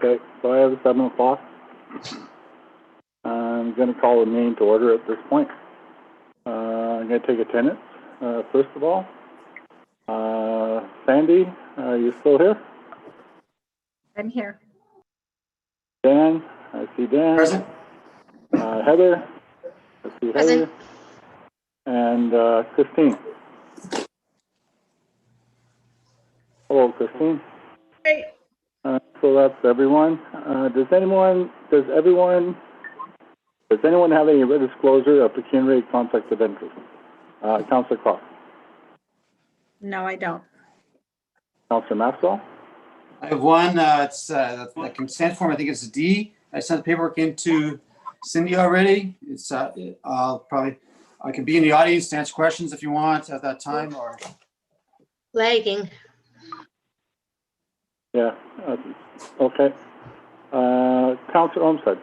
Okay, so I have 7 o'clock. I'm going to call the meeting to order at this point. I'm going to take attendance, first of all. Sandy, are you still here? I'm here. Dan, I see Dan. Present. Heather, I see Heather. And Christine. Hello, Christine. Hey. So that's everyone. Does anyone have any disclosure of pecuniary conflict of interest? Councillor Cross. No, I don't. Councillor Maxwell. I have one. It's the consent form. I think it's a D. I sent the paperwork into Cindy already. It's I can be in the audience to answer questions if you want at that time. Or Lagging. Yeah. Okay. Councillor Olmsted.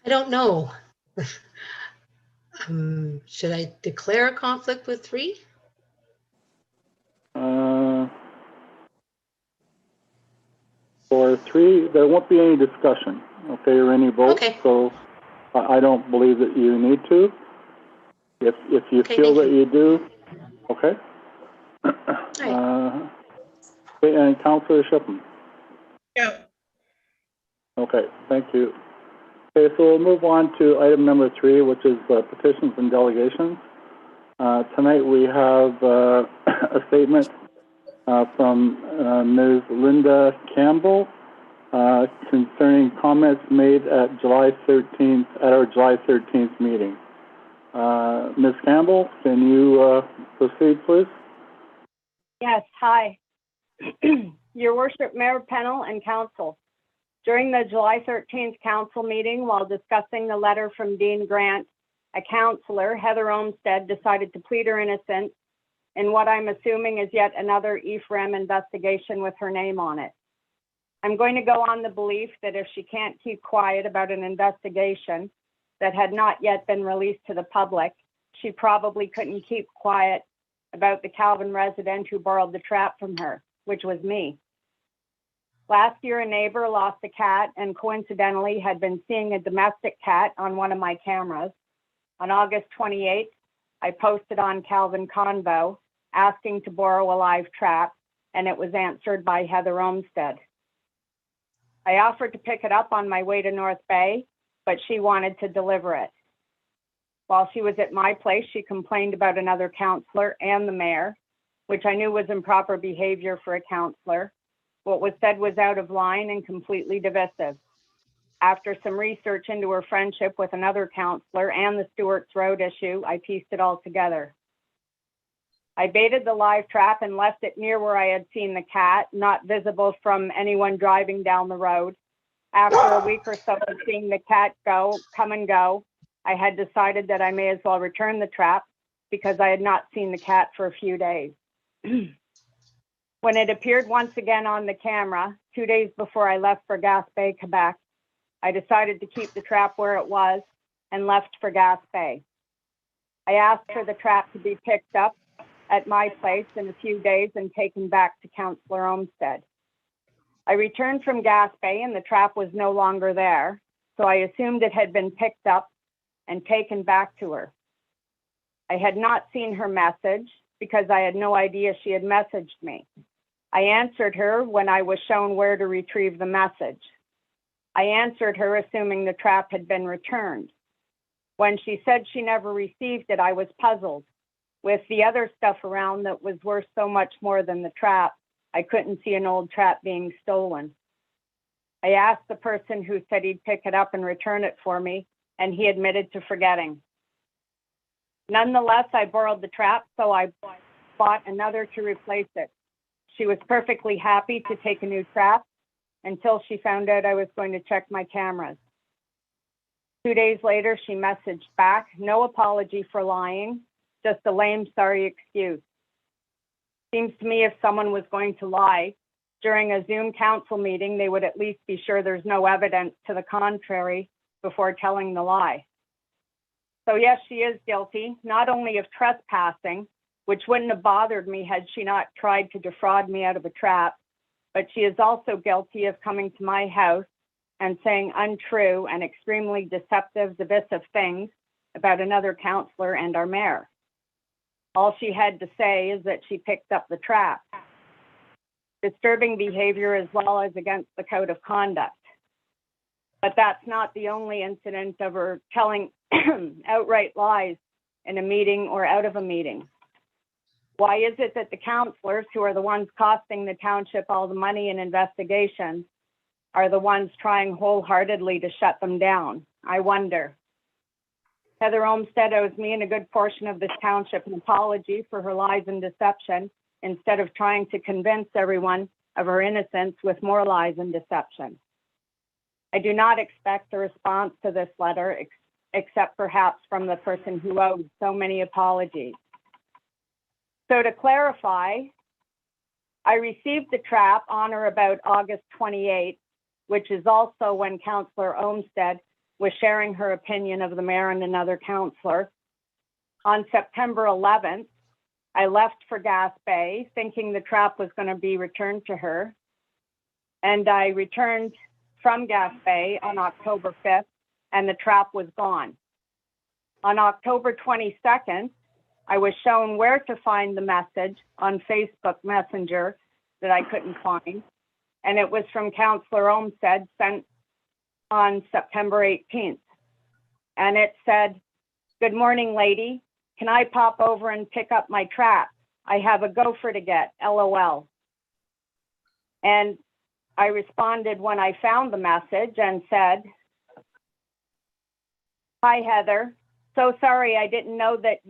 I don't know. Should I declare a conflict with 3? For 3, there won't be any discussion, okay, or any vote. Okay. So I don't believe that you need to. If you Okay, feel thank that you do, okay. Right. Okay, and Councillor Shippen. Yeah. Okay, thank you. Okay, so we'll move on to item number 3, which is petitions and delegations. Tonight we have a statement from Ms. Linda Campbell concerning comments made at our July 13th meeting. Ms. Campbell, can you proceed, please? Yes, hi. Your Worship, Mayor Pennell and Council. During the July 13th Council meeting, while discussing the letter from Dean Grant, a councillor, Heather Olmsted, decided to plead her innocence in what I'm assuming is yet another EFREM investigation with her name on it. I'm going to go on the belief that if she can't keep quiet about an investigation that had not yet been released to the public, she probably couldn't keep quiet about the Calvin resident who borrowed the trap from her, which was me. Last year, a neighbor lost a cat and coincidentally had been seeing a domestic cat on one of my cameras. On August 28th, I posted on Calvin Convo asking to borrow a live trap, and it was answered by Heather Olmsted. I offered to pick it up on my way to North Bay, but she wanted to deliver it. While she was at my place, she complained about another councillor and the mayor, which I knew was improper behavior for a councillor. What was said was out of line and completely divisive. After some research into her friendship with another councillor and the Stewart's Road issue, I pieced it all together. I baited the live trap and left it near where I had seen the cat, not visible from anyone driving down the road. After a week or so of seeing the cat come and go, I had decided that I may as well return the trap because I had not seen the cat for a few days. When it appeared once again on the camera, 2 days before I left for Gaspé, Quebec, I decided to keep the trap where it was and left for Gaspé. I asked for the trap to be picked up at my place in a few days and taken back to Councillor Olmsted. I returned from Gaspé and the trap was no longer there, so I assumed it had been picked up and taken back to her. I had not seen her message because I had no idea she had messaged me. I answered her when I was shown where to retrieve the message. I answered her assuming the trap had been returned. When she said she never received it, I was puzzled. With the other stuff around that was worth so much more than the trap, I couldn't see an old trap being stolen. I asked the person who said he'd pick it up and return it for me, and he admitted to forgetting. Nonetheless, I borrowed the trap, so I bought another to replace it. She was perfectly happy to take a new trap until she found out I was going to check my cameras. 2 days later, she messaged back, no apology for lying, just a lame sorry excuse. Seems to me if someone was going to lie during a Zoom council meeting, they would at least be sure there's no evidence to the contrary before telling the lie. So yes, she is guilty, not only of trespassing, which wouldn't have bothered me had she not tried to defraud me out of a trap, but she is also guilty of coming to my house and saying untrue and extremely deceptive, divisive things about another councillor and our mayor. All she had to say is that she picked up the trap. Disturbing behavior as well as against the code of conduct. But that's not the only incident of her telling outright lies in a meeting or out of a meeting. Why is it that the councillors, who are the ones costing the township all the money and investigations, are the ones trying wholeheartedly to shut them down? I wonder. Heather Olmsted owes me and a good portion of this township an apology for her lies and deception, instead of trying to convince everyone of her innocence with more lies and deception. I do not expect a response to this letter, except perhaps from the person who owed so many apologies. So to clarify, I received the trap on or about August 28th, which is also when Councillor Olmsted was sharing her opinion of the mayor and another councillor. On September 11th, I left for Gaspé thinking the trap was going to be returned to her. And I returned from Gaspé on October 5th and the trap was gone. On October 22nd, I was shown where to find the message on Facebook Messenger that I couldn't find. And it was from Councillor Olmsted, sent on September 18th. And it said, "Good morning, lady. Can I pop over and pick up my trap? I have a gopher to get, LOL." And I responded when I found the message and said, "Hi, Heather. So sorry I didn't know that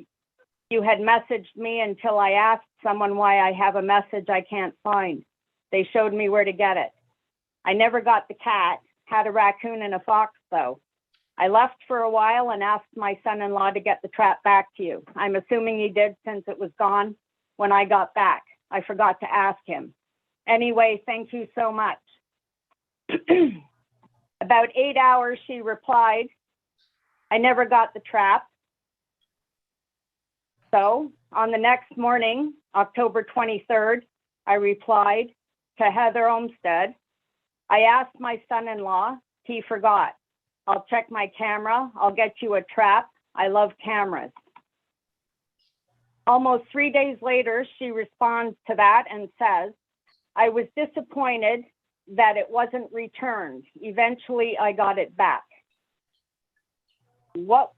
you had messaged me until I asked someone why I have a message I can't find. They showed me where to get it. I never got the cat, had a raccoon and a fox though. I left for a while and asked my son-in-law to get the trap back to you. I'm assuming he did since it was gone when I got back. I forgot to ask him. Anyway, thank you so much." About 8 hours, she replied, "I never got the trap." So on the next morning, October 23rd, I replied to Heather Olmsted, "I asked my son-in-law, he forgot. I'll check my camera. I'll get you a trap. I love cameras." Almost 3 days later, she responds to that and says, "I was disappointed that it wasn't returned. Eventually, I got it back." What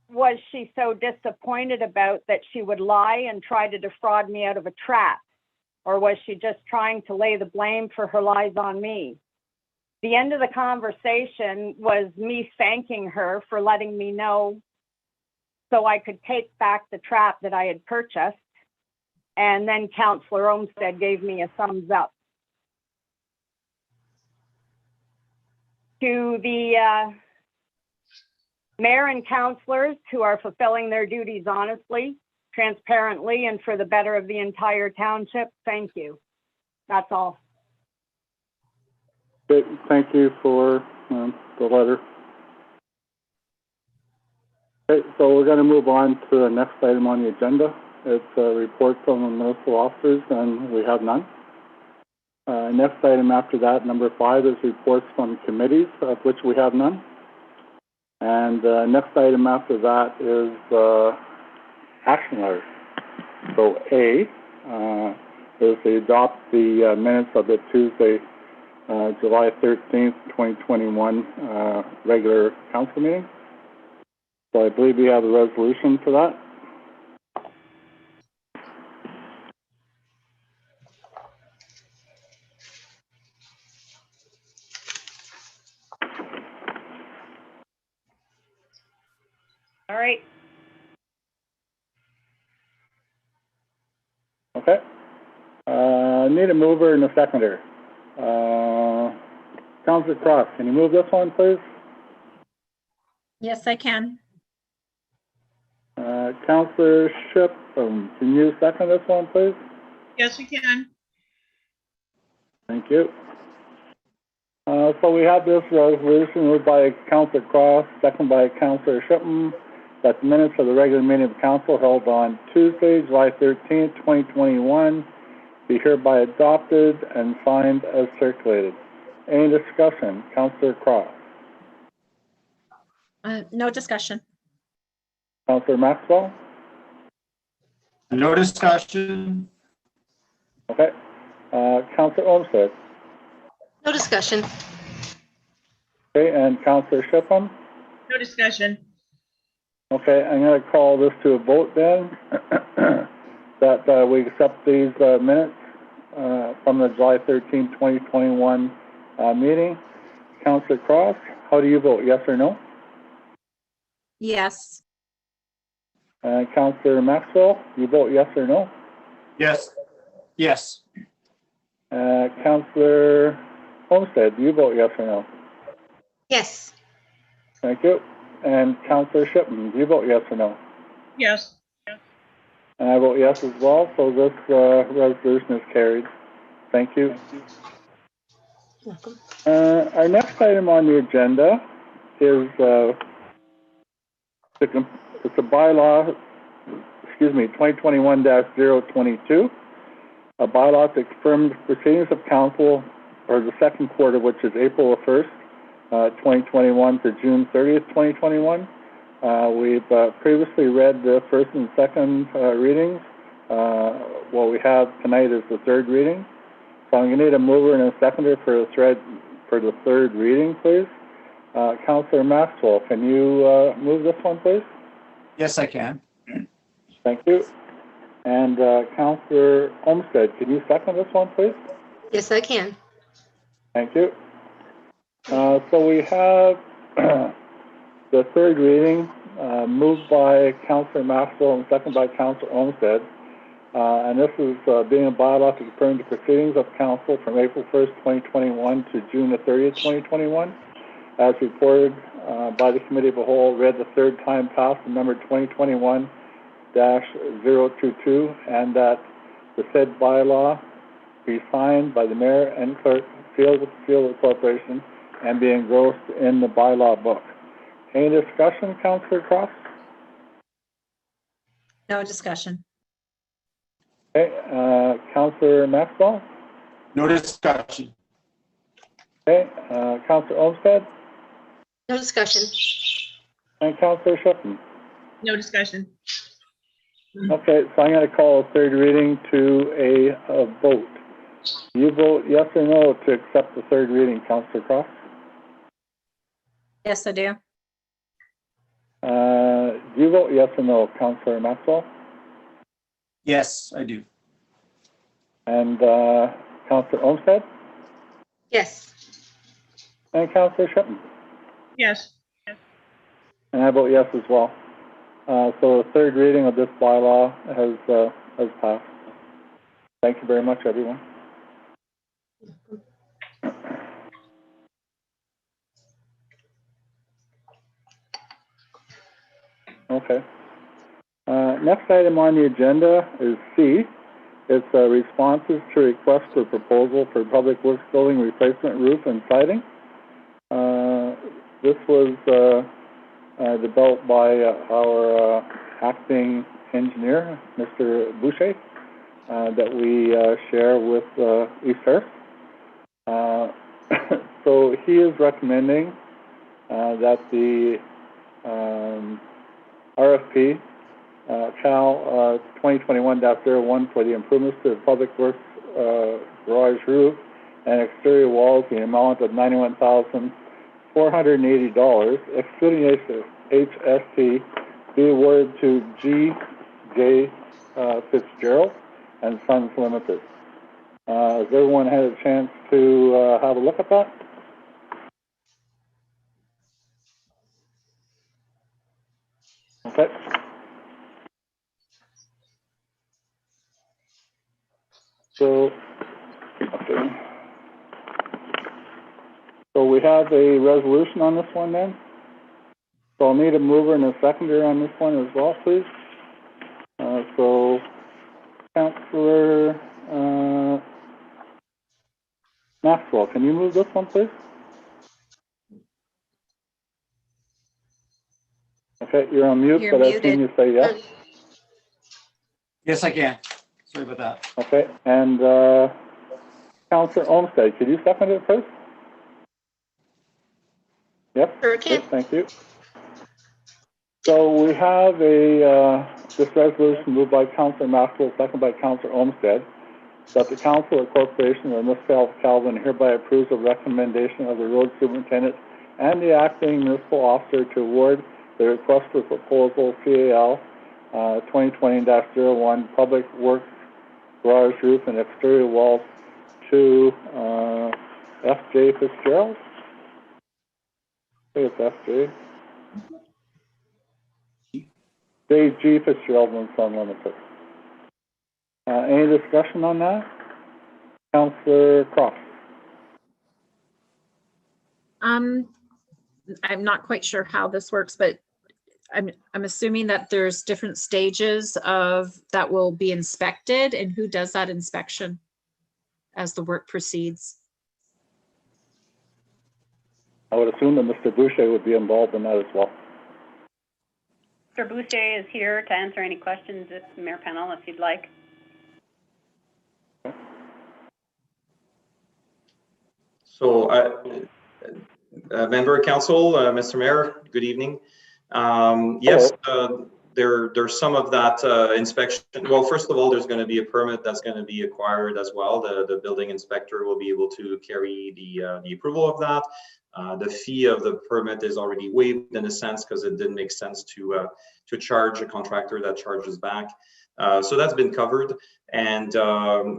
was she so disappointed about that she would lie and try to defraud me out of a trap? Or was she just trying to lay the blame for her lies on me? The end of the conversation was me thanking her for letting me know so I could take back the trap that I had purchased. And then Councillor Olmsted gave me a thumbs up. To the mayor and councillors who are fulfilling their duties honestly, transparently, and for the better of the entire township, thank you. That's all. Okay, thank you for the letter. Okay, so we're going to move on to the next item on the agenda. It's a report from the municipal officers, and we have none. Next item after that, number 5, is reports from committees, of which we have none. And next item after that is action letters. So A is to adopt the minutes of the Tuesday, July 13th, 2021 regular council meeting. So I believe we have a resolution for that. All right. Okay. Need a mover and a seconder. Councilor Cross, can you move this one, please? Yes, I can. Councilor Shipp, can you second this one, please? Yes, we can. Thank you. So we have this resolution moved by Councilor Cross, second by Councilor Shippen, that the minutes of the regular meeting of council held on Tuesday, July 13th, 2021, be hereby adopted and signed as circulated. Any discussion? Councillor Cross? No discussion. Councillor Maxwell? No discussion. Okay. Councillor Olmsted? No discussion. Okay, and Councillor Shipham? No discussion. Okay, I'm going to call this to a vote then, that we accept these minutes from the July 13, 2021 meeting. Councillor Cross, how do you vote, yes or no? Yes. Councillor Maxwell, you vote yes or no? Yes. Yes. Councillor Olmsted, do you vote yes or no? Yes. Thank you. And Councillor Shipman, do you vote yes or no? Yes. And I vote yes as well, so this resolution is carried. Thank you. Welcome. Our next item on the agenda is it's a bylaw, 2021-022, a bylaw to confirm proceedings of council for the second quarter, which is April 1st, 2021 to June 30th, 2021. We've previously read the first and second readings. What we have tonight is the third reading. So I'm going to need a mover and a seconder for the third reading, please. Councillor Maxwell, can you move this one, please? Yes, I can. Thank you. And Councillor Olmsted, can you second this one, please? Yes, I can. Thank you. So we have the third reading, moved by Councillor Maxwell and seconded by Councillor Olmsted. And this is being a bylaw to confirm the proceedings of council from April 1st, 2021 to June the 30th, 2021. As reported by the Committee of the Whole, read the third time passed in number 2021-022, and that the said bylaw be signed by the mayor and clerk, sealed with the seal of the corporation, and be engrossed in the bylaw book. Any discussion, Councillor Cross? No discussion. Okay, Councillor Maxwell? No discussion. Okay, Councillor Olmsted? No discussion. And Councillor Shipton? No discussion. Okay, so I'm going to call a third reading to a vote. You vote yes or no to accept the third reading, Councillor Cross? Yes, I do. Do you vote yes or no, Councillor Maxwell? Yes, I do. And Councillor Olmsted? Yes. And Councillor Shipton? Yes. And I vote yes as well. So the third reading of this bylaw has passed. Thank you very much, everyone. Okay. Next item on the agenda is C. It's responses to requests for proposal for public works building replacement roof and siding. This was developed by our acting engineer, Mr. Boucher, that we share with East Harris. So he is recommending that the RFP CAL 2021-01 for the improvements to the public works garage roof and exterior walls in the amount of $91,480, excluding HST, be awarded to G.J. Fitzgerald and Sons Limited. Has everyone had a chance to have a look at that? Okay. So, okay. So we have a resolution on this one then. So I'll need a mover and a seconder on this one as well, please. So, Councillor Maxwell, can you move this one, please? Okay, you're on mute, You're but I've seen you say yes. Yes, I can. Sorry about that. Okay, and Councillor Olmsted, could you second it first? Yep. Sure Okay, can. thank you. So we have this resolution moved by Councillor Maxwell, second by Councillor Olmsted, that the Council or Corporation of the Municipality of Calvin hereby approves the recommendation of the road superintendent and the acting municipal officer to award the request for proposal CAL 2020-01 Public Works Garage Roof and Exterior Walls to FJ Fitzgerald. I think it's FJ. J.G. Fitzgerald and Son Limited. Any discussion on that? Councillor Croft. I'm not quite sure how this works, but I'm assuming that there's different stages of that will be inspected, and who does that inspection as the work proceeds? I would assume that Mr. Boucher would be involved in that as well. Mr. Boucher is here to answer any questions, if Mayor Pennell, if you'd like. So, member of council, Mr. Mayor, good evening. Yes, there's some of that inspection. Well, first of all, there's going to be a permit that's going to be acquired as well. The building inspector will be able to carry the approval of that. The fee of the permit is already waived in a sense because it didn't make sense to charge a contractor that charges back. So that's been covered. And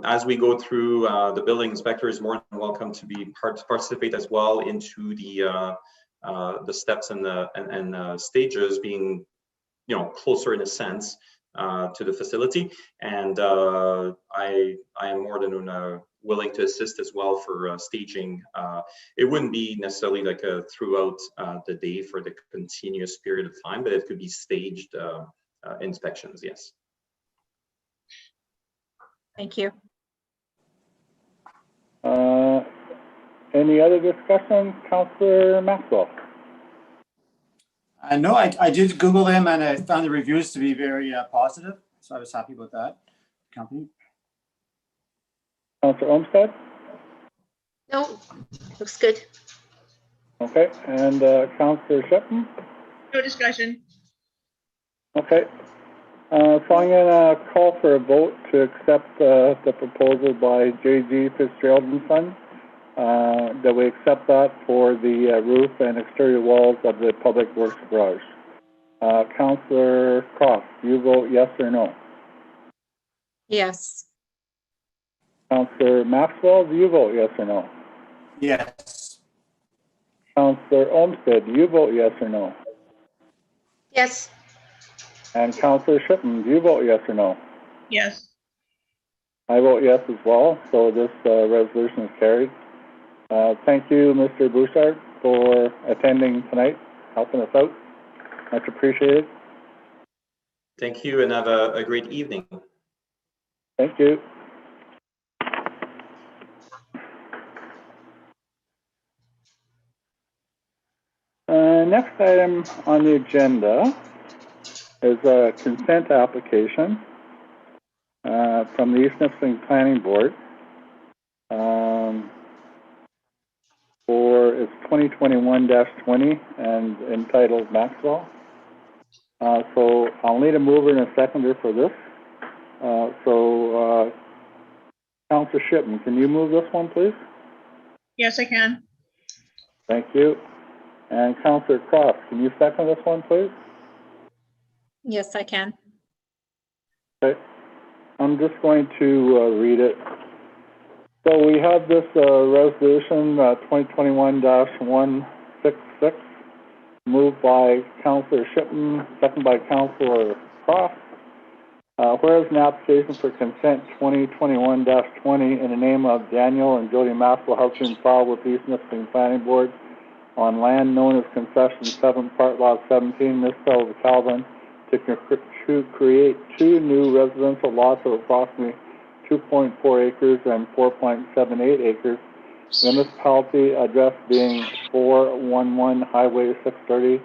as we go through, the building inspector is more than welcome to be participate as well into the steps and the stages, being closer in a sense to the facility. And I am more than willing to assist as well for staging. It wouldn't be necessarily like throughout the day for the continuous period of time, but it could be staged inspections, yes. Thank you. Any other discussion, Councillor Maxwell? No, I did Google them and I found the reviews to be very positive. So I was happy about that company. Councillor Olmsted? No, looks good. Okay, and Councillor Shipman? No discussion. Okay. So I'm going to call for a vote to accept the proposal by J.G. Fitzgerald and Son, that we accept that for the roof and exterior walls of the Public Works Garage. Councillor Croft, you vote yes or no? Yes. Councillor Maxwell, do you vote yes or no? Yes. Councillor Olmsted, do you vote yes or no? Yes. And Councillor Shipman, do you vote yes or no? Yes. I vote yes as well, so this resolution is carried. Thank you, Mr. Bouchard, for attending tonight, helping us out. Much appreciated. Thank you and have a great evening. Thank you. Next item on the agenda is a consent application from the East Nipissing Planning Board for its 2021-20 and entitled Maxwell. So I'll need a mover and a seconder for this. Councillor Shipman, can you move this one, please? Yes, I can. Thank you. And Councillor Croft, can you second this one, please? Yes, I can. Okay. I'm just going to read it. So we have this resolution 2021-166 moved by Councillor Shipman, second by Councillor Croft. Whereas an application for consent 2021-20 in the name of Daniel and Jody Maxwell has been filed with the East Nipissing Planning Board on land known as Concession 7, Part Lot 17, Municipality of Calvin, to create two new residential lots of approximately 2.4 acres and 4.78 acres. Municipality address being 411 Highway 630,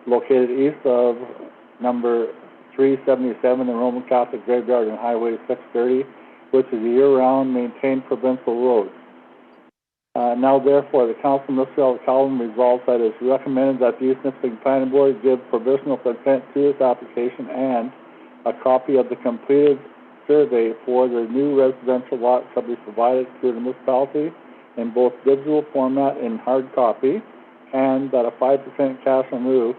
located east of number 377, the Roman Catholic Graveyard and Highway 630, which is a year-round maintained provincial road. Now therefore, the Council of the Municipality of Caledon resolves that it is recommended that the East Nipissing Planning Board give provisional consent to this application, and a copy of the completed survey for the new residential lot shall be provided to the municipality in both digital format and hard copy, and that a 5% cash in lieu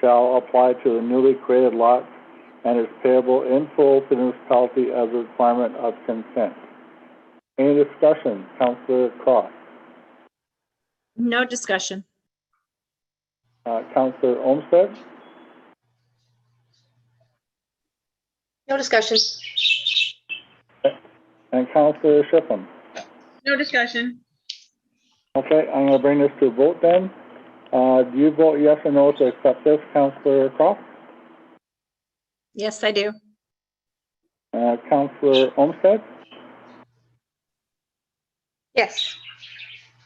shall apply to the newly created lot and is payable in full to the municipality as a requirement of consent. Any discussion? Councillor Cross. No discussion. Councillor Olmsted No discussion. and Councillor Shipham. No discussion. Okay, I'm going to bring this to a vote then. Do you vote yes or no to accept this, Councillor Cross? Yes, I do. Councillor Olmsted Yes.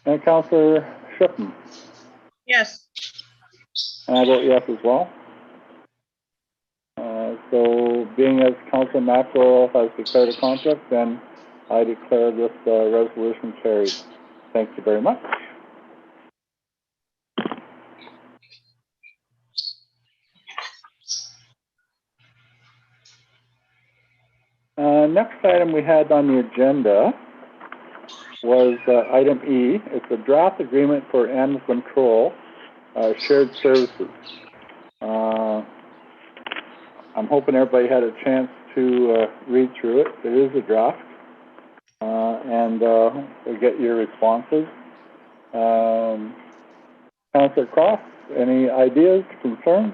and Councillor Shipham. Yes. And I vote yes as well. So being as Councillor Maxwell has declared a conflict, then I declare this resolution carried. Thank you very much. Next item we had on the agenda was item E. It's a draft agreement for animal control, shared services. I'm hoping everybody had a chance to read through it. It is a draft, and we'll get your responses. Councillor Cross, any ideas, concerns?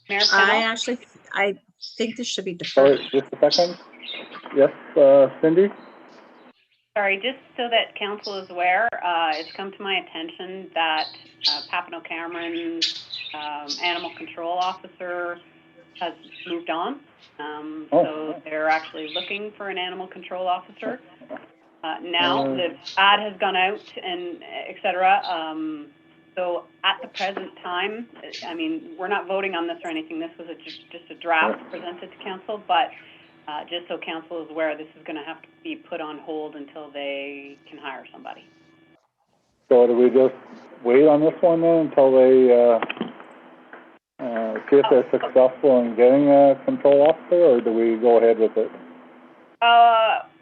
Mayor I Pennell? I think this should be deferred. Sorry, just a second. Yes, Cindy? Sorry, just so that council is aware, it's come to my attention that Papineau Cameron's animal control officer has moved on. So they're actually looking for an animal control officer. Now the ad has gone out and et cetera. So at the present time, I mean, we're not voting on this or anything. This was just a draft presented to council, but just so council is aware, this is going to have to be put on hold until they can hire somebody. So do we just wait on this one then until they see if they're successful in getting a control officer, or do we go ahead with it?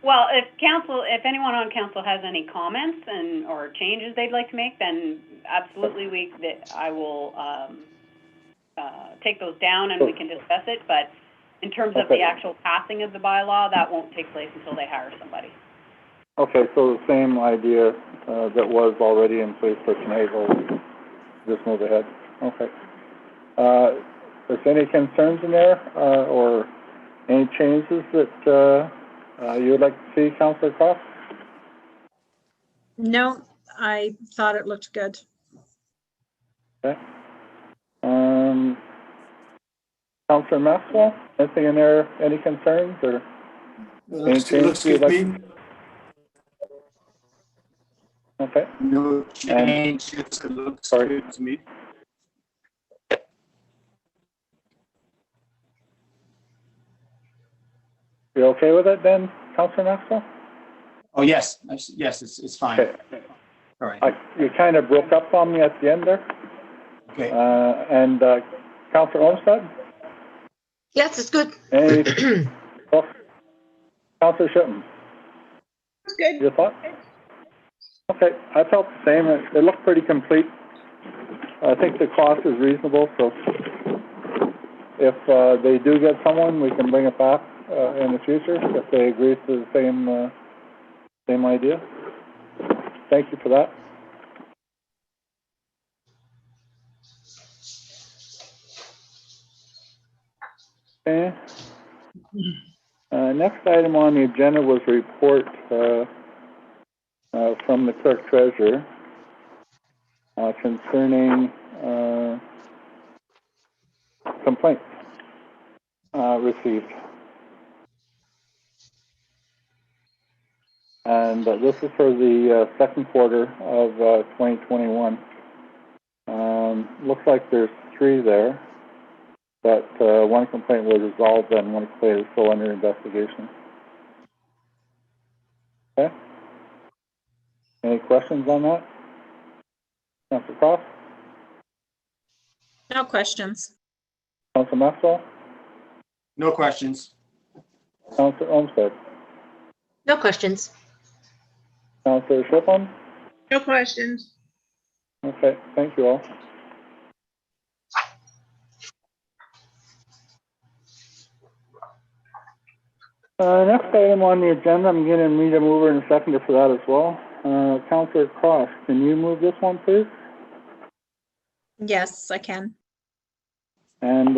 Well, if anyone on council has any comments or changes they'd like to make, then absolutely I will take those down and we can discuss it. But in terms of the actual passing of the bylaw, that won't take place until they hire somebody. Okay, so the same idea that was already in place for tonight will just move ahead. Okay. Is there any concerns in there or any changes that you would like to see, Councillor Cross? No, I thought it looked good. Okay. Councillor Maxwell, anything in there, any concerns or any changes you'd like? Okay. No change. It looks good to me. You okay with it then, Councillor Maxwell? Oh, yes. Yes, it's fine. Okay. All right. You kind of broke up on me at the end there. Okay. And Councillor Olmsted? Yes, it's good. Any? Councillor Shipman? It's good. Your thoughts? Okay, I felt the same. It looked pretty complete. I think the cost is reasonable, so if they do get someone, we can bring it back in the future if they agree to the same idea. Thank you for that. Okay. Next item on the agenda was a report from the clerk treasurer concerning complaints received. And this is for the second quarter of 2021. Looks like there's 3 there. but one complaint was resolved and one complaint is still under investigation. Okay. Any questions on that? Councillor Cross? No questions. Councillor Maxwell? No questions. Councillor Olmsted? No questions. Councillor Schlickman? No questions. Okay, thank you all. Next item on the agenda, I'm going to need a mover and a seconder for that as well. Councillor Cross, can you move this one, please? Yes, I can. And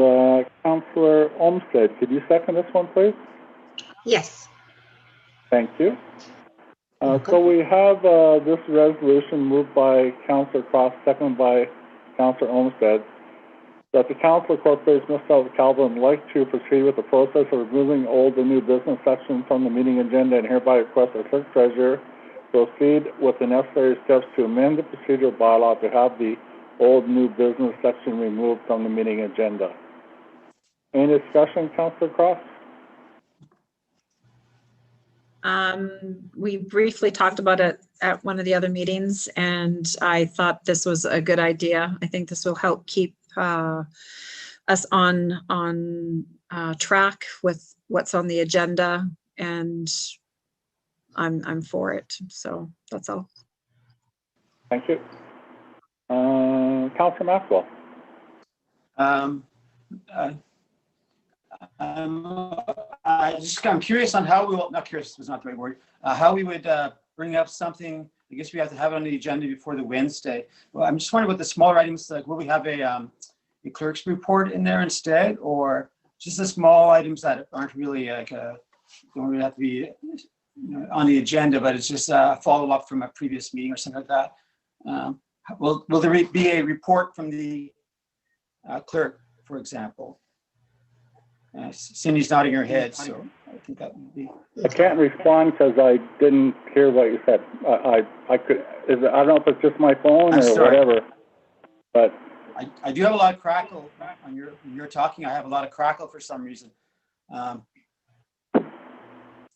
Councillor Olmsted, could you second this one, please? Yes. Thank you. So we have this resolution moved by Councillor Cross, seconded by Councillor Olmsted, that the Council of Corporations of South Calvin would like to proceed with the process of removing old and new business sections from the meeting agenda, and hereby request the clerk treasurer proceed with the necessary steps to amend the procedural bylaw to have the old new business section removed from the meeting agenda. Any discussion, Councillor Cross? We briefly talked about it at one of the other meetings, and I thought this was a good idea. I think this will help keep us on track with what's on the agenda, and I'm for it. So that's all. Thank you. Councillor Maxwell. I'm curious on how we will, not curious was not the right word, how we would bring up something. I guess we have to have it on the agenda before the Wednesday. Well, I'm just wondering about the smaller items, like will we have a clerk's report in there instead, or just the small items that aren't really like don't really have to be on the agenda, but it's just a follow up from a previous meeting or something like that. Will there be a report from the clerk, for example? Cindy's nodding her head, so I think that would be. I can't respond because I didn't hear what you said. I could. I don't know if it's just my phone or whatever. But I do have a lot of crackle on you're talking. I have a lot of crackle for some reason. I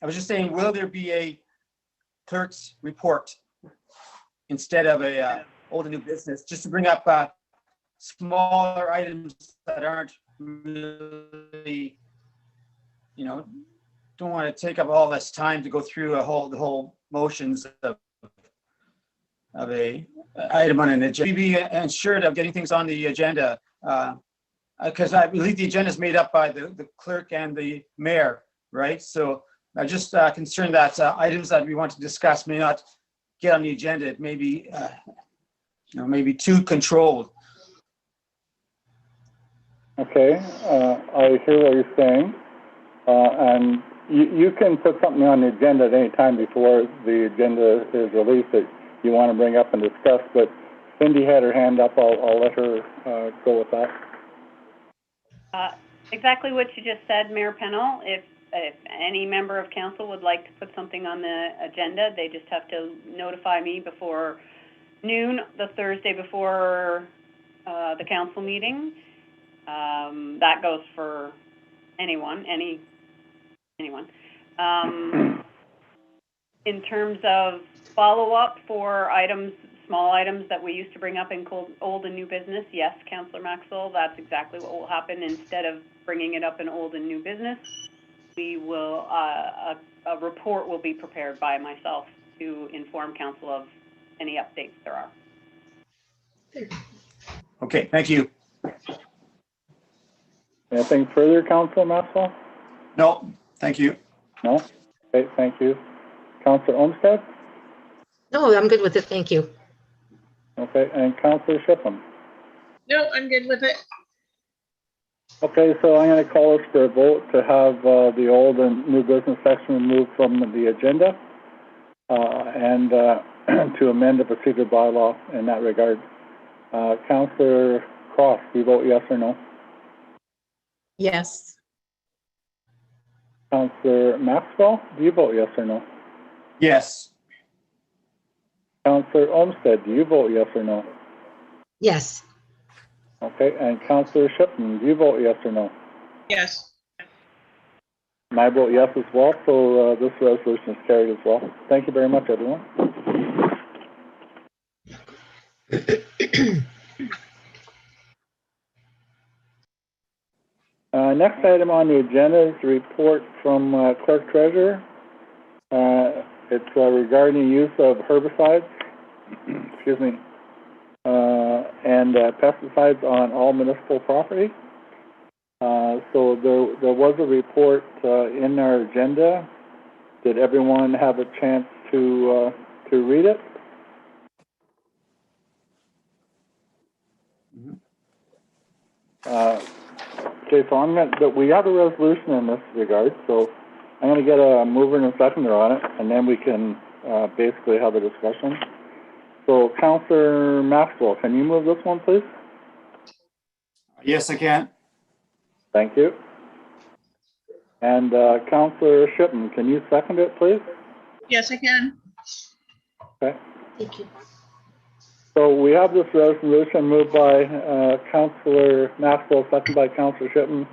was just saying, will there be a clerk's report instead of a old and new business, just to bring up smaller items that aren't really, don't want to take up all this time to go through the whole motions of a item on an agenda. Be ensured of getting things on the agenda, because I believe the agenda is made up by the clerk and the mayor, right? So I'm just concerned that items that we want to discuss may not get on the agenda. It may be, maybe too controlled. okay, I hear what you're saying, and you can put something on the agenda at any time before the agenda is released that you want to bring up and discuss. But Cindy had her hand up. I'll let her go with that. Exactly what you just said, Mayor Pennell. If any member of council would like to put something on the agenda, they just have to notify me before noon, the Thursday before the council meeting. That goes for anyone. In terms of follow-up for items, small items that we used to bring up in old and new business, yes, Councillor Maxwell, that's exactly what will happen. Instead of bringing it up in old and new business, we will, a report will be prepared by myself to inform council of any updates there are. Okay, thank you. Anything further, Councillor Maxwell? No, thank you. No? Okay, thank you. Councillor Olmsted? No, I'm good with it. Thank you. Okay, and Councillor Shipham? No, I'm good with it. Okay, so I'm going to call us for a vote to have the old and new business section removed from the agenda and to amend the procedure bylaw in that regard. Councillor Cross, do you vote yes or no? Yes. Councillor Maxwell, do you vote yes or no? Yes. Councillor Olmsted, do you vote yes or no? Yes. Okay, and Councillor Shipman, do you vote yes or no? Yes. And I vote yes as well, so this resolution is carried as well. Thank you very much, everyone. Next item on the agenda is the report from Clerk Treasurer. It's regarding use of herbicides, excuse me, and pesticides on all municipal property. So there was a report in our agenda. Did everyone have a chance to read it? Okay, so but we have a resolution in this regard, so I'm gonna get a mover and a seconder on it, and then we can basically have a discussion. So Councillor Maxwell, can you move this one, please? Yes, I can. Thank you. And Councillor Shipman, can you second it, please? Yes, I can. Okay. Thank you. So we have this resolution moved by Councillor Maxwell, seconded by Councillor Shipman,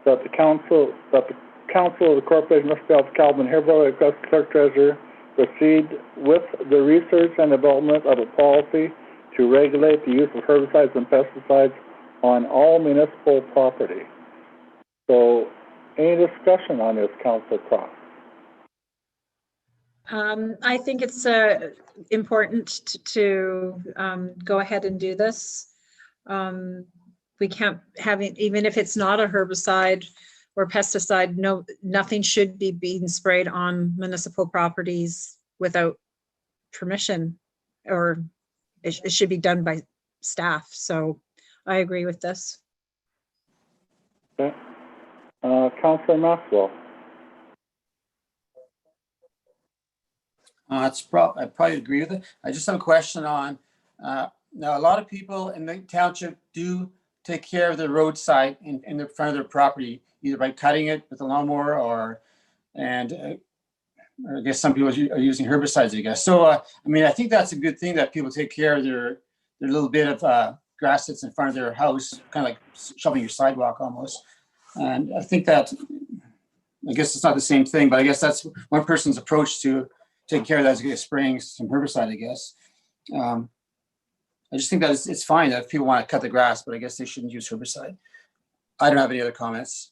that the council of the Corporation Municipality of Calvin hereby requests the Clerk Treasurer proceed with the research and development of a policy to regulate the use of herbicides and pesticides on all municipal property. So, any discussion on this, Councillor Cross? I think it's important to go ahead and do this. We can't have it, even if it's not a herbicide or pesticide, nothing should be being sprayed on municipal properties without permission, or it should be done by staff. So I agree with this. Okay. Councillor Maxwell? I probably agree with it. I just have a question on, now a lot of people in the township do take care of the roadside in the front of their property, either by cutting it with a lawnmower or I guess some people are using herbicides, I guess. So, I mean, I think that's a good thing that people take care of their little bit of grass that's in front of their house, kind of like shoveling your sidewalk almost. And I think that, I guess it's not the same thing, but I guess that's one person's approach to taking care of that is spraying some herbicide, I guess. I just think that it's fine that if people want to cut the grass, but I guess they shouldn't use herbicide. I don't have any other comments.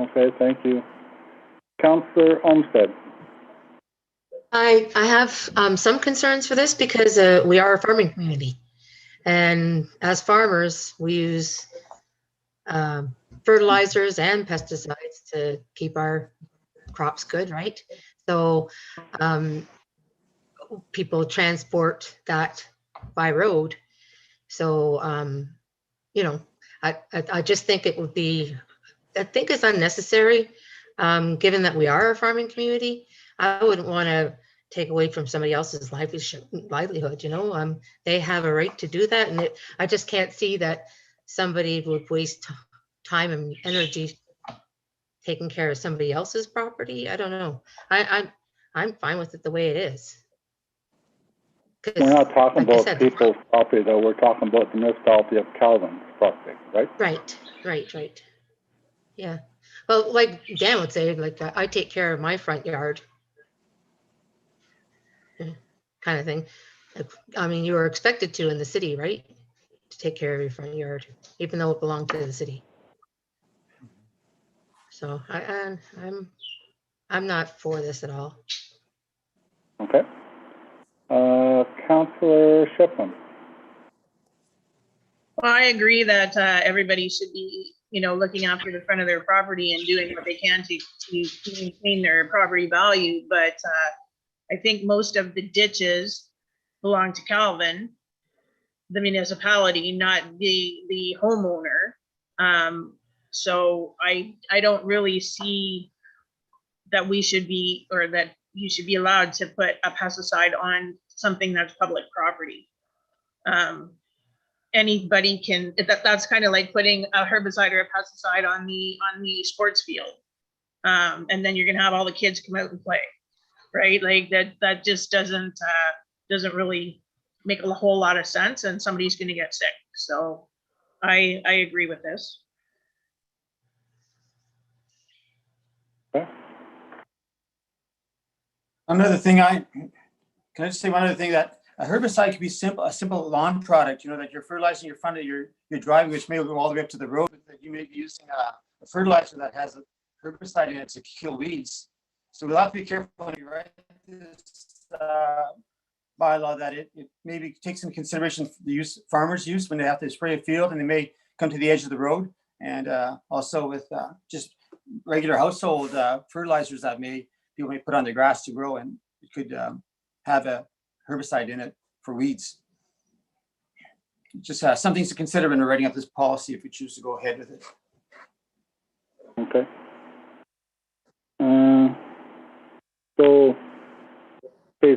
Okay, thank you. Councillor Olmsted? I have some concerns for this because we are a farming community. And as farmers, we use fertilizers and pesticides to keep our crops good, right? So people transport that by road. So, you know, I just think it would be, I think it's unnecessary, given that we are a farming community. I wouldn't want to take away from somebody else's livelihood, you know. They have a right to do that, and I just can't see that somebody would waste time and energy taking care of somebody else's property. I don't know. I'm fine with it the way it is. We're not talking like I about said, people's property, though. We're talking about the municipality of Calvin's property, right? Right. Yeah. Well, like Dan would say, like I take care of my front yard, kind of thing. I mean, you are expected to in the city, right? To take care of your front yard, even though it belonged to the city. So I'm not for this at all. Okay. Councillor Shipman? Well, I agree that everybody should be, you know, looking after the front of their property and doing what they can to maintain their property value. But I think most of the ditches belong to Calvin, the municipality, not the homeowner. So I don't really see that we should be, or that you should be allowed to put a pesticide on something that's public property. Anybody can, that's kind of like putting a herbicide or a pesticide on the sports field. And then you're gonna have all the kids come out and play, right? Like that just doesn't really make a whole lot of sense, and somebody's gonna get sick. So I agree with this. Okay. Another thing can I just say one other thing, that a herbicide can be a simple lawn product, you know, that you're fertilizing your front of your driveway, which may go all the way up to the road, that you may be using a fertilizer that has a herbicide in it to kill weeds. So we'll have to be careful when you write this bylaw, that it maybe takes into consideration the farmers use when they have to spray a field and they may come to the edge of the road. And also with just regular household fertilizers that people may put on their grass to grow, and it could have a herbicide in it for weeds. Just some things to consider when we're writing up this policy if we choose to go ahead with it. Okay.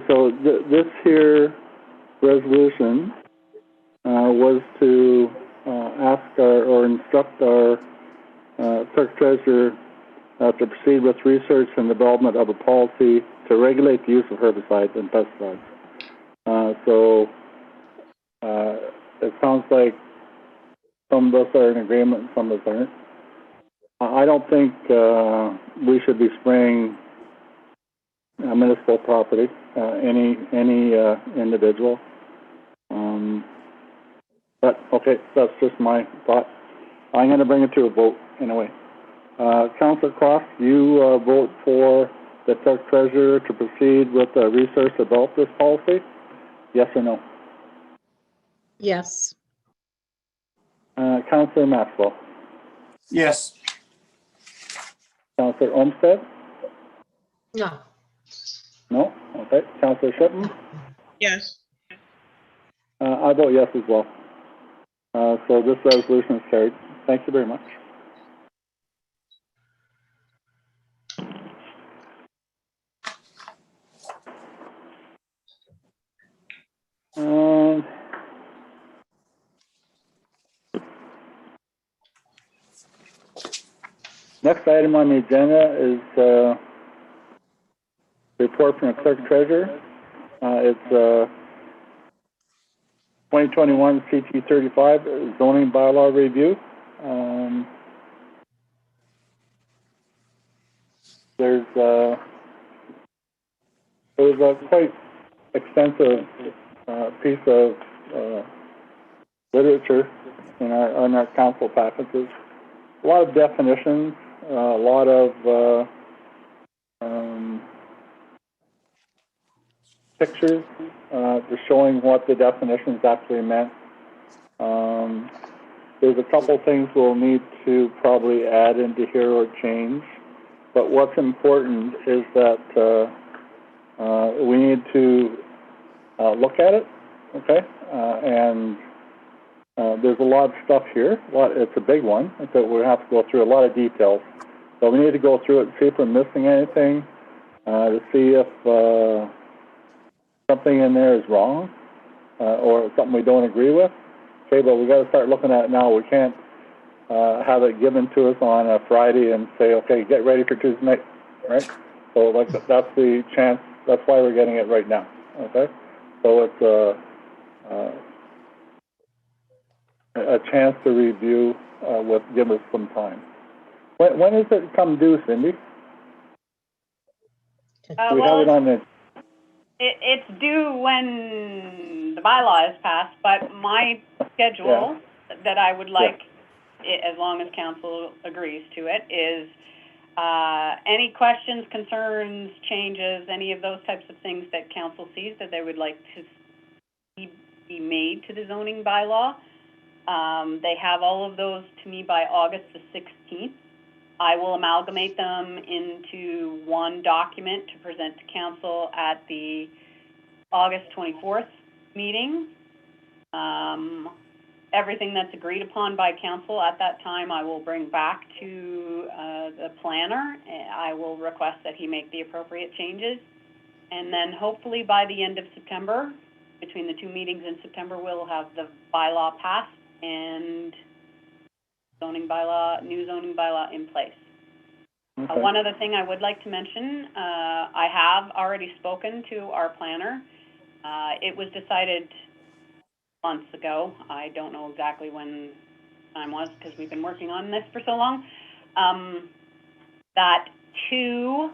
So this here resolution was to ask or instruct our clerk treasurer to proceed with research and development of a policy to regulate the use of herbicides and pesticides. It sounds like some of us are in agreement, some of us aren't. I don't think we should be spraying municipal property, any individual. But okay, that's just my thought. I'm going to bring it to a vote anyway. Councillor Cross, you vote for the clerk treasurer to proceed with the research about this policy? Yes or no? Yes. Councillor Maxwell? Yes. Councillor Olmsted? No. No? Okay. Councillor Shipman? Yes. I vote yes as well. So this resolution is carried. Thank you very much. Next item on the agenda is report from the clerk treasurer. It's 2021 CT 35 zoning bylaw review. There's a quite extensive piece of literature in our council packages. A lot of definitions, a lot of pictures just showing what the definitions actually meant. There's a couple things we'll need to probably add into here or change, but what's important is that we need to look at it, okay? And there's a lot of stuff here. It's a big one, so we have to go through a lot of details. So we need to go through it and see if we're missing anything, to see if something in there is wrong or something we don't agree with. Okay, but we got to start looking at it now. We can't have it given to us on a Friday and say, okay, get ready for Tuesday night, right? So like that's the chance. That's why we're getting it right now. Okay, so it's a chance to review give us some time. When does it come due, Cindy? We have it on the. It's due when the bylaw is passed, but my schedule that I would like, as long as council agrees to it, is any questions, concerns, changes, any of those types of things that council sees that they would like to see be made to the zoning bylaw. They have all of those to me by August the 16th. I will amalgamate them into one document to present to council at the August 24th meeting. Everything that's agreed upon by council at that time, I will bring back to the planner. I will request that he make the appropriate changes. And then hopefully by the end of September, between the two meetings in September, we'll have the bylaw passed and new zoning bylaw in place. Okay. One other thing I would like to mention, I have already spoken to our planner. It was decided months ago. I don't know exactly when time was because we've been working on this for so long. That 2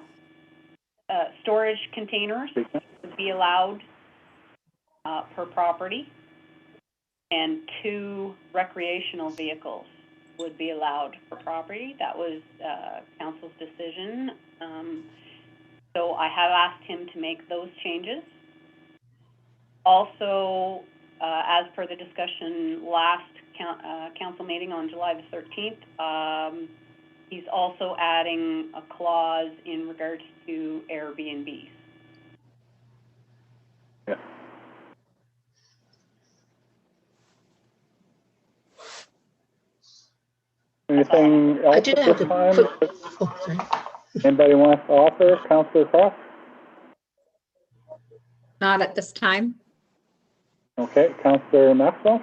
storage containers would be allowed per property, and 2 recreational vehicles would be allowed per property. That was council's decision. So I have asked him to make those changes. Also, as per the discussion last council meeting on July the 13th, he's also adding a clause in regards to Airbnbs. Yeah. Anything I else did at have this a time? quick, oh, sorry. Anybody wants to offer? Councillor Cross? Not at this time. Okay, Councillor Maxwell?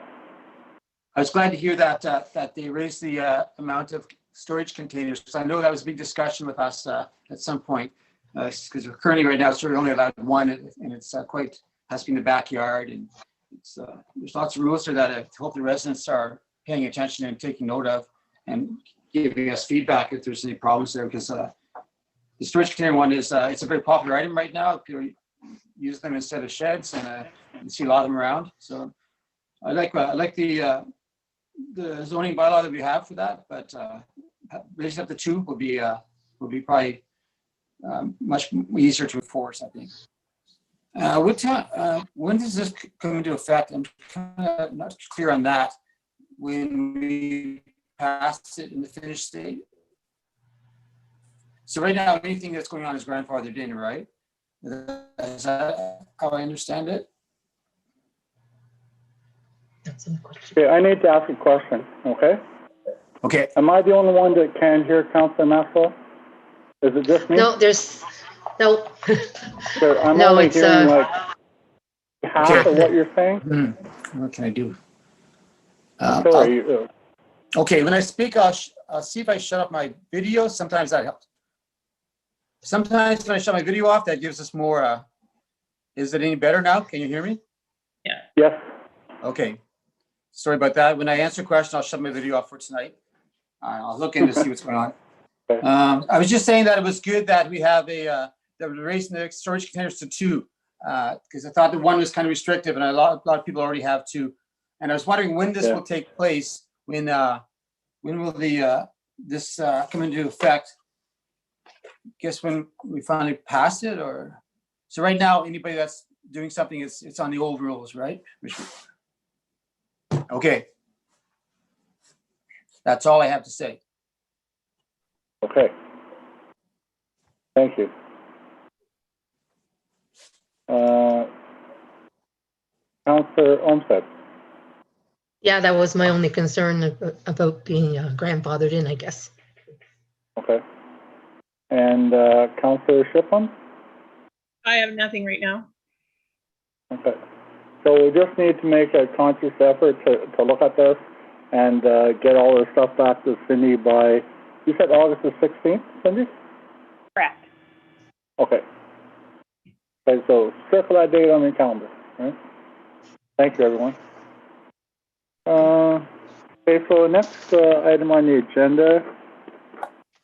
I was glad to hear that, that they raised the amount of storage containers, because I know that was a big discussion with us at some point, because we're currently right now, we're only allowed 1, and it's quite, has to be in the backyard, and it's, there's lots of rules there that I hope the residents are paying attention and taking note of, and giving us feedback if there's any problems there, because the storage container one is, it's a very popular item right now. People use them instead of sheds, and you see a lot of them around. So I like the zoning bylaw that we have for that, but raising up to 2 will be probably much easier to enforce, I think. What time, when does this come into effect? I'm not clear on that. When we pass it in the finished state. So right now, anything that's going on is grandfathered in, right? Is that how I understand it? That's a question. Okay, I need to ask a question, okay? Okay. Am I the only one that can hear Councillor Maxwell? Is it just me? No, there's, no. So I'm No, only it's, hearing like half Okay. of what you're saying. What can I do? Sorry. Okay, when I speak, I'll see if I shut off my video. Sometimes that helps. Sometimes when I shut my video off, that gives us more. Is it any better now? Can you hear me? Yes. Okay. Sorry about that. When I answer a question, I'll shut my video off for tonight. I'll look in to see what's going on. Okay. I was just saying that it was good that we have that we're raising the storage containers to 2, because I thought that 1 was kind of restrictive, and a lot of people already have 2. And I was wondering when this will take place. When will this come into effect? Guess when we finally pass it, or so right now anybody that's doing something, it's on the old rules, right? Okay. That's all I have to say. Okay. Thank you. Councillor Olmsted. Yeah, that was my only concern about being grandfathered in, I guess. Okay. And Councillor Shiplin? I have nothing right now. Okay. So we just need to make a conscious effort to look at this and get all our stuff back to Cindy by, you said August the 16th, Cindy? Correct. Okay. Okay, so circle that date on your calendar, right? Thank you, everyone. Okay, so next item on the agenda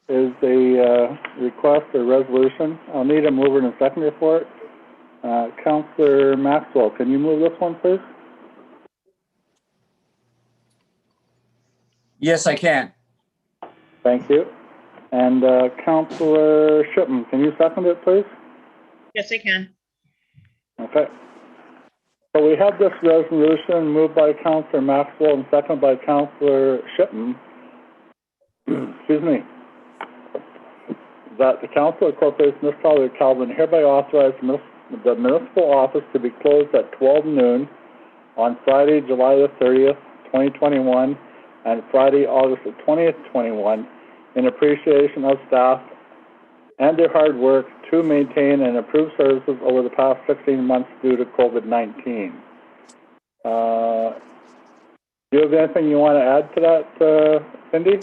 is a request or resolution. I'll need a mover and a seconder for it. Councillor Maxwell, can you move this one, please? Yes, I can. Thank you. And Councillor Shipman, can you second it, please? Yes, I can. Okay. So we have this resolution moved by Councillor Maxwell and seconded by Councillor Shipman. Excuse me. That the Council of Corporation Municipality of Calvin hereby authorizes the municipal office to be closed at 12 noon on Friday, July the 30th, 2021, and Friday, August the 20th, 2021, in appreciation of staff and their hard work to maintain and improve services over the past 16 months due to COVID-19. Do you have anything you want to add to that, Cindy?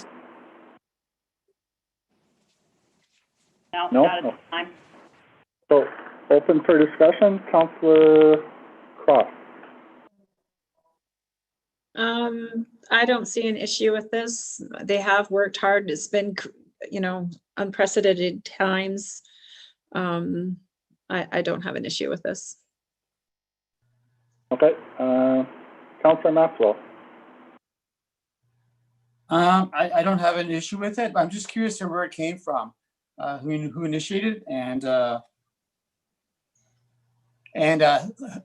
No, No? not at this time. So, open for discussion, Councillor Cross. I don't see an issue with this. They have worked hard. It's been, unprecedented times. I don't have an issue with this. Okay, Councillor Maxwell. I don't have an issue with it. I'm just curious to where it came from, who initiated, and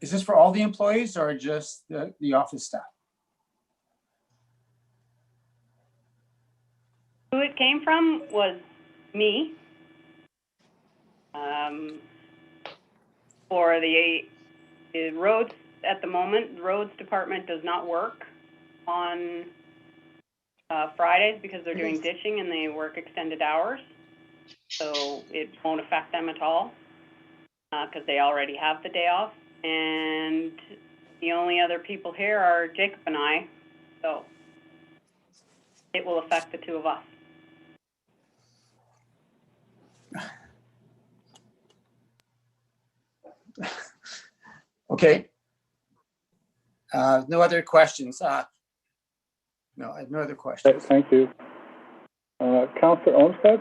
is this for all the employees or just the office staff? Who it came from was me. For the roads at the moment, the roads department does not work on Fridays because they're doing ditching and they work extended hours. So it won't affect them at all because they already have the day off. And the only other people here are Jacob and I. So it will affect the two of us. Okay. No other questions. No, I have no other Okay, questions. thank you. Councillor Olmsted?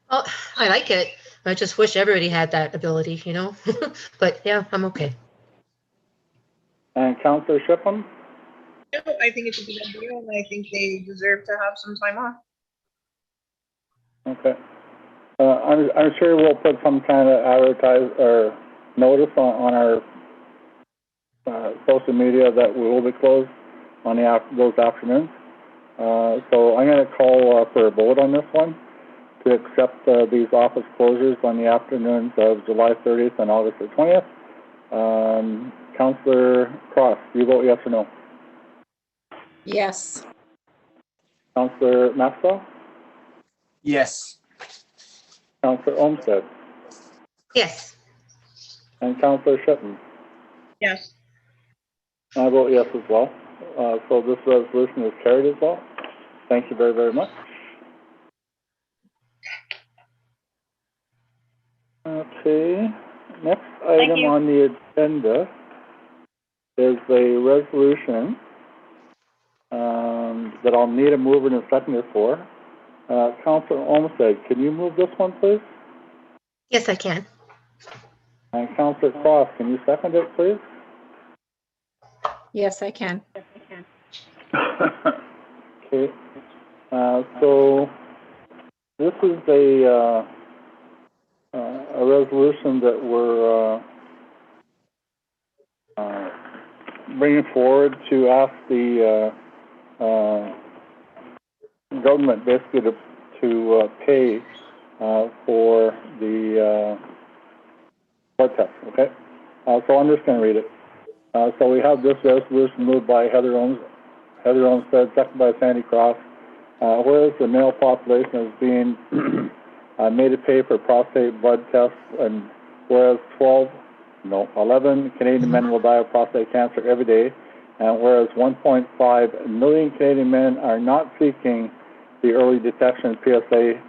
Oh, I like it. I just wish everybody had that ability, but yeah, I'm okay. And Councillor Shipham? No, I think it's a good idea, and I think they deserve to have some time off. Okay. I'm sure we'll put some kind of advertise or notice on our social media that we will be closed on those afternoons. So I'm going to call for a vote on this one to accept these office closures on the afternoons of July 30th and August the 20th. Councillor Cross, do you vote yes or no? Yes. Councillor Maxwell? Yes. Councillor Olmsted? Yes. And Councillor Shipton? Yes. I vote yes as well. So this resolution is carried as well. Thank you very, very much. Okay, next item you. on the agenda is a resolution that I'll need a mover and a seconder for. Councillor Olmsted, can you move this one, please? Yes, I can. And Councillor Cross, can you second it, please? Yes, I can. Okay, so this is a resolution that we're bringing forward to ask the government basically to pay for the blood test, okay? So I'm just going to read it. So we have this resolution moved by Heather Olmsted, seconded by Sandy Cross. Whereas the male population is being made to pay for prostate blood tests, and whereas 11 Canadian men will die of prostate cancer every day, and whereas 1.5 million Canadian men are not seeking the early detection PSA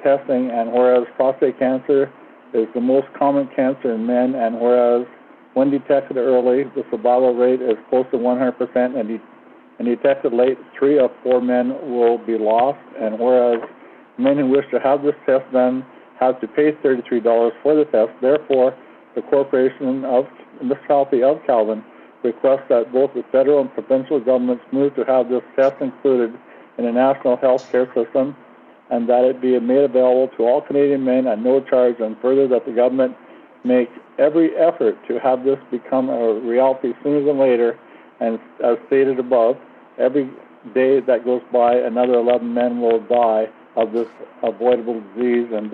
testing, and whereas prostate cancer is the most common cancer in men, and whereas when detected early, the survival rate is close to 100%, and detected late, 3 of 4 men will be lost, and whereas men who wish to have this test done have to pay $33 for the test. Therefore, the Corporation of Municipality of Calvin requests that both the federal and provincial governments move to have this test included in the national health care system, and that it be made available to all Canadian men at no charge, and further that the government make every effort to have this become a reality sooner than later. And as stated above, every day that goes by, another 11 men will die of this avoidable disease, and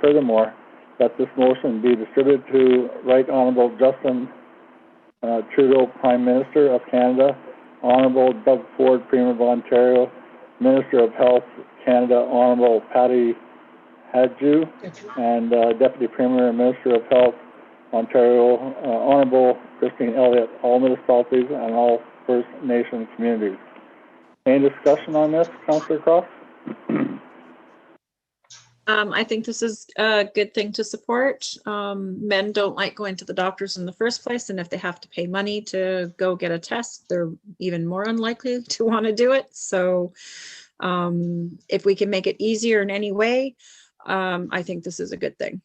furthermore, that this motion be distributed to Right Honourable Justin Trudeau, Prime Minister of Canada, Honourable Doug Ford, Premier of Ontario, Minister of Health Canada, Honourable Patty Hajdu, and Deputy Premier and Minister of Health Ontario, Honourable Christine Elliott, all municipalities and all First Nation communities. Any discussion on this, Councillor Cross? I think this is a good thing to support. Men don't like going to the doctors in the first place, and if they have to pay money to go get a test, they're even more unlikely to want to do it. So if we can make it easier in any way, I think this is a good thing.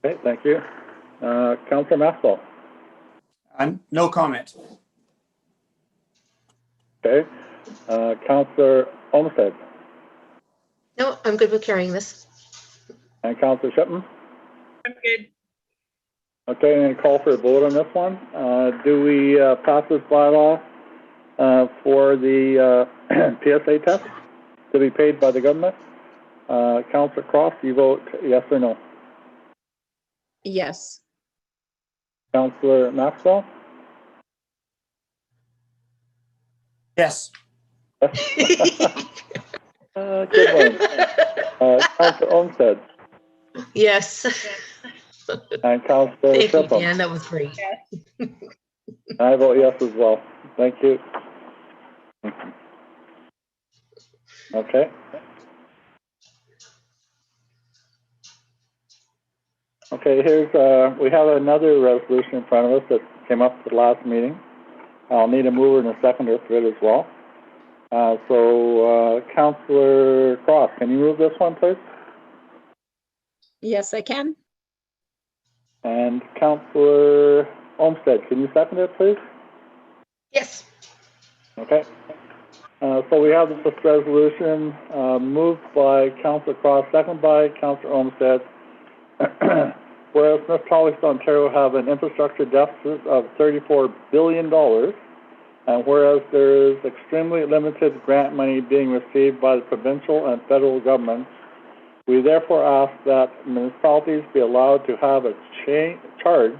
Okay, thank you. Councillor Maxwell. No comment. Okay. Councillor Olmsted No, I'm good with carrying this. and Councillor Shipman. I'm good. Okay, I'm going to call for a vote on this one. Do we pass this bylaw for the PSA test to be paid by the government? Councillor Cross, you vote yes or no? Yes. Councillor Maxwell? Yes. Good one. Councillor Olmsted Yes. and Councillor Thank you, Shipman. Dan. That was great. I vote yes as well. Thank you. Okay. Okay, here's, we have another resolution in front of us that came up at the last meeting. I'll need a mover and a seconder for it as well. Councillor Cross, can you move this one, please? Yes, I can. And Councillor Olmsted, can you second it, please? Yes. Okay. So we have this resolution moved by Councillor Cross, seconded by Councillor Olmsted. Whereas municipalities of Ontario have an infrastructure deficit of $34 billion, and whereas there is extremely limited grant money being received by the provincial and federal governments, we therefore ask that municipalities be allowed to have a charge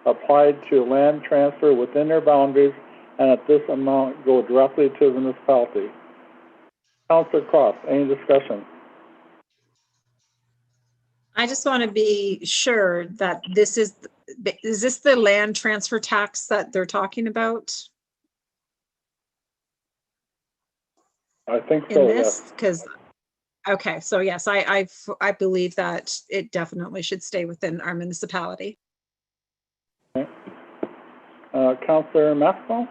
applied to land transfer within their boundaries, and that this amount go directly to the municipality. Councillor Cross, any discussion? I just want to be sure that this is this the land transfer tax that they're talking about I think in so, this? yes. Because, okay, so yes, I believe that it definitely should stay within our municipality. Okay. Councillor Maxwell?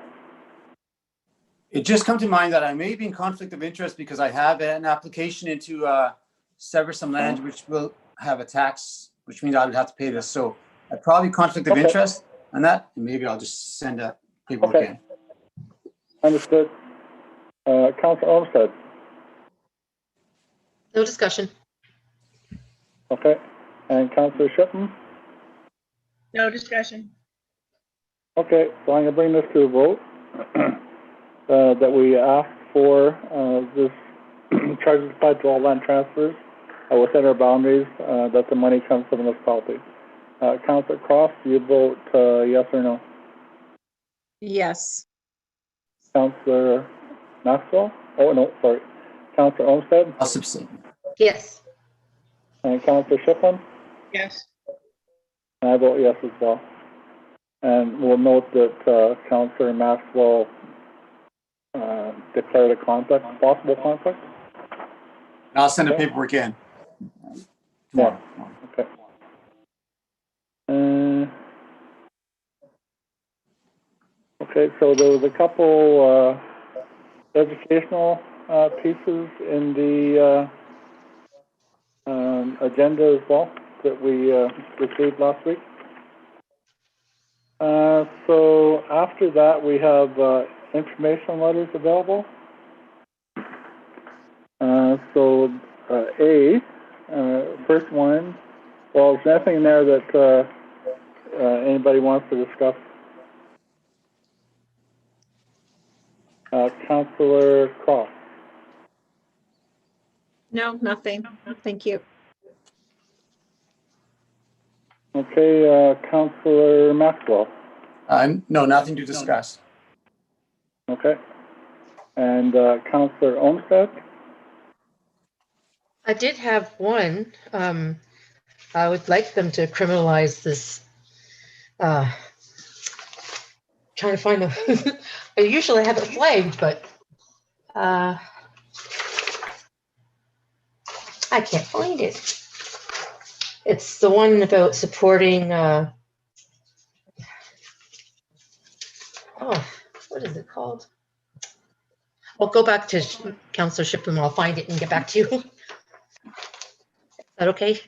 It just come to mind that I may be in conflict of interest because I have an application into sever some land which will have a tax, which means I would have to pay this. So I probably conflict of Okay. interest on that, and maybe I'll just send a paperwork Okay. in. Understood. Councillor Olmsted? No discussion. Okay. And Councillor Shipman? No discussion. Okay, so I'm going to bring this to a vote. That we ask for this charges applied to all land transfers within our boundaries, that the money comes from the municipality. Councillor Cross, you vote yes or no? Yes. Councillor Maxwell? Oh, no, sorry. Councillor Olmsted I'll abstain. Yes. and Councillor Shipman? Yes. And I vote yes as well. And we'll note that Councillor Maxwell declared a conflict, possible conflict. I'll send the Okay. paperwork in. Yeah. Okay. Okay, so there was a couple educational pieces in the agenda as well that we received last week. So after that, we have information letters available. First one, well, is there anything in there that anybody wants to discuss? Councillor Cross. No, nothing. Thank you. Okay, Councillor Maxwell. No, nothing to discuss. Okay. And Councillor Olmsted. I did have one. I would like them to criminalize this. Trying to find a. I usually have it flagged, but I can't find it. It's the one about supporting, what is it called? I'll go back to Councillor Shipley, I'll find it and get back to you. Is that okay?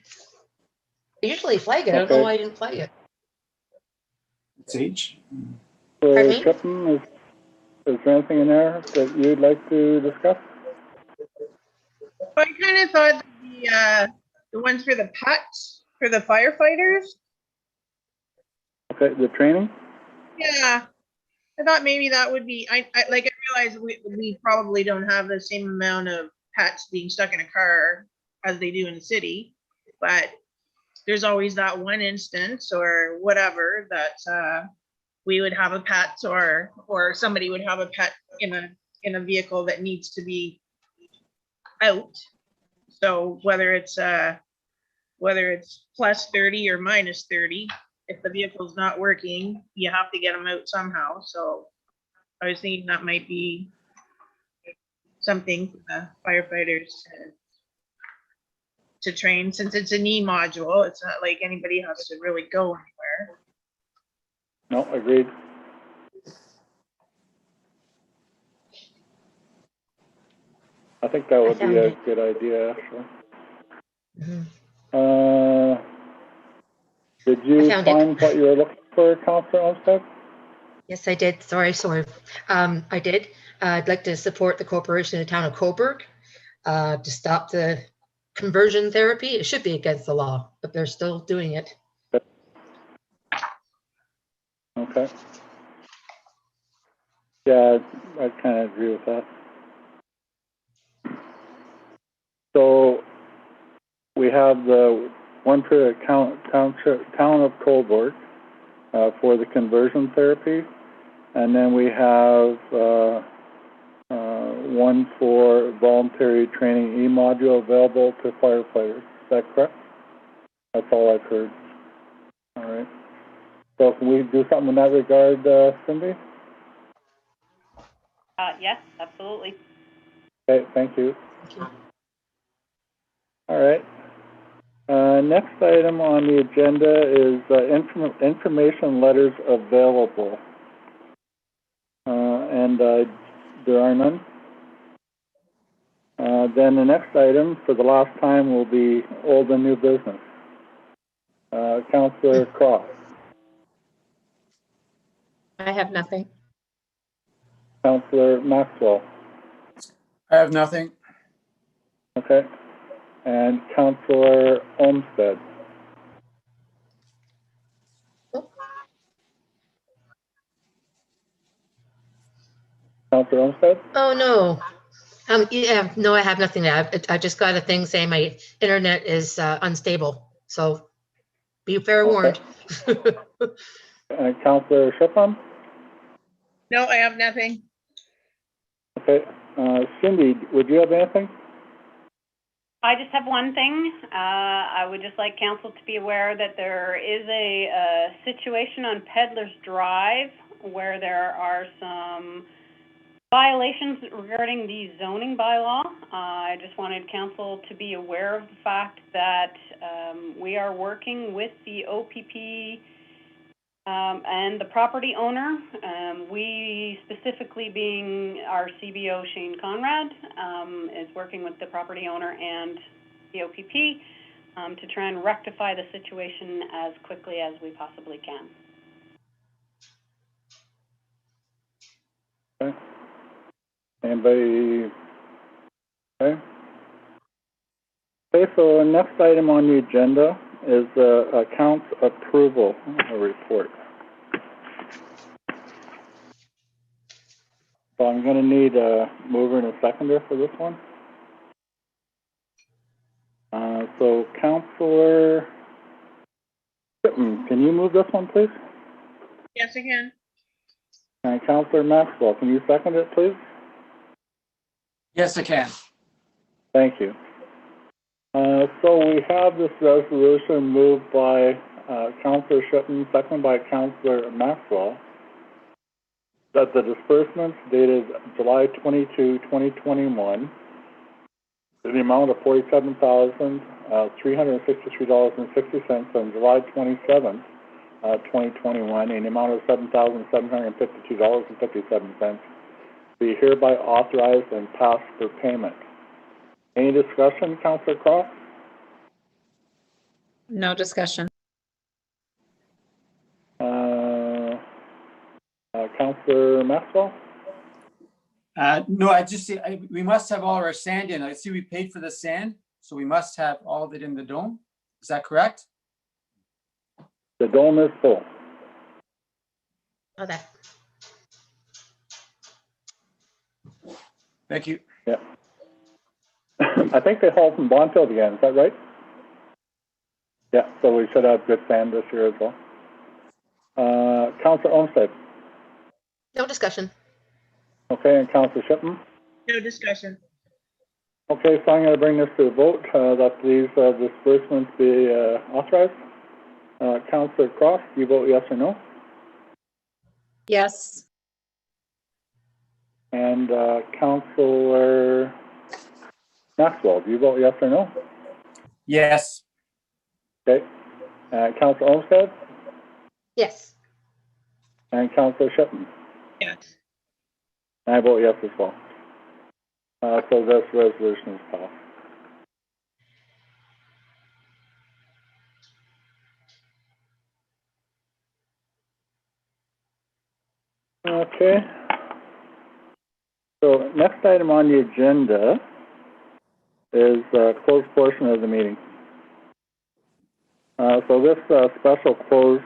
I usually flag it. I don't know why I didn't flag it. It's H. Pardon me? Shippen, is there anything in there that you'd like to discuss? I kind of thought the ones for the pets, for the firefighters. Okay, the training? Yeah, I thought maybe that would be, I realize we probably don't have the same amount of pets being stuck in a car as they do in the city, but there's always that one instance or whatever that we would have a pet or somebody would have a pet in a vehicle that needs to be out. So whether it's plus 30 or minus 30, if the vehicle's not working, you have to get them out somehow. So I was thinking that might be something for the firefighters to train, since it's an e-module. It's not like anybody has to really go anywhere. No, agreed. I think that would be a good idea, actually. Mhm. Did you found find what you were looking for, Councillor Olmsted? Yes, I did. Sorry. I did. I'd like to support the corporation of the town of Coburg to stop the conversion therapy. It should be against the law, but they're still doing it. Okay. Yeah, I kind of agree with that. So we have the one for the town of Coburg for the conversion therapy, and then we have one for voluntary training e-module available to firefighters. Is that correct? That's all I've heard. All right. So can we do something in that regard, Cindy? Yes, absolutely. Okay, thank you. All right. Next item on the agenda is information letters available. And there are none. Then the next item, for the last time, will be old and new business. Councillor Cross. I have nothing. Councillor Maxwell. I have nothing. Okay. And Councillor Olmsted. Councillor Olmsted? Oh, no. Yeah, no, I have nothing. I just got a thing saying my internet is unstable. So be fair warned. And Councillor Shippen? No, I have nothing. Okay. Cindy, would you have anything? I just have one thing. I would just like council to be aware that there is a situation on Peddler's Drive where there are some violations regarding the zoning bylaw. I just wanted council to be aware of the fact that we are working with the OPP and the property owner. We specifically being our CBO, Shane Conrad, is working with the property owner and the OPP to try and rectify the situation as quickly as we possibly can. Okay. Anybody? Okay. Okay, so the next item on the agenda is accounts approval report. So I'm going to need a mover and a seconder for this one. So Councillor Shippen, can you move this one, please? Yes, I can. And Councillor Maxwell, can you second it, please? Yes, I can. Thank you. So we have this resolution moved by Councillor Shippen, seconded by Councillor Maxwell, that the disbursements dated July 22, 2021, in the amount of $47,363.60 on July 27th, 2021, in the amount of $7,752.57, be hereby authorized and passed for payment. Any discussion, Councillor Cross? No discussion. Councillor Maxwell? No, I just see, we must have all of our sand in. I see we paid for the sand, so we must have all of it in the dome. Is that correct? The dome is full. Okay. Thank you. Yeah. I think they hauled from Bonfield again, is that right? Yeah, so we should have good sand this year as well. Councillor Olmsted? No discussion. Okay, and Councillor Shipman? No discussion. Okay, so I'm going to bring this to a vote, that these disbursements be authorized. Councillor Cross, do you vote yes or no? Yes. And Councillor Maxwell, do you vote yes or no? Yes. Okay. Councillor Olmsted Yes. and Councillor Shipman. Yes. I vote yes as well. So this resolution is passed. Okay. So next item on the agenda is closed portion of the meeting. So this special closed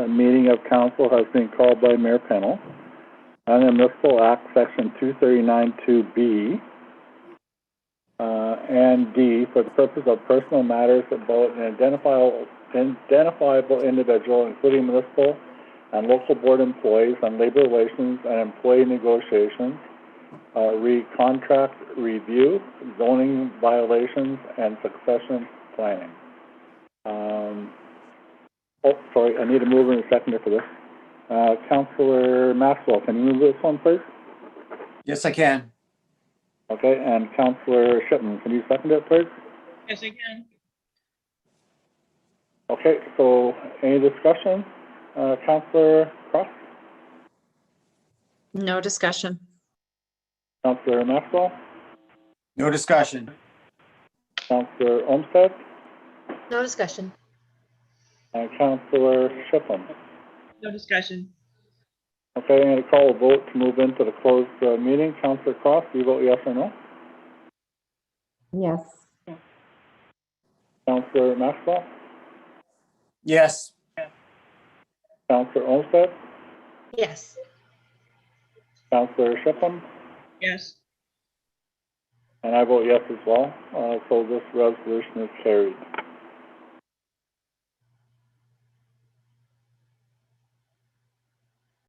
meeting of council has been called by Mayor Pennell under Municipal Act Section 239(2)B and D for the purpose of personal matters about an identifiable individual, including municipal and local board employees on labor relations and employee negotiations, contract review, zoning violations, and succession planning. Sorry, I need a mover and a seconder for this. Councillor Maxwell, can you move this one, please? Yes, I can. Okay, and Councillor Shipman, can you second it, please? Yes, I can. Okay, so any discussion? Councillor Cross? No discussion. Councillor Maxwell? No discussion. Councillor Olmsted? No discussion. And Councillor Shipman? No discussion. Okay, I'm going to call a vote to move into the closed meeting. Councillor Cross, do you vote yes or no? Yes. Councillor Maxwell? Yes. Councillor Olmsted? Yes. Councillor Shipman? Yes. And I vote yes as well. So this resolution is carried.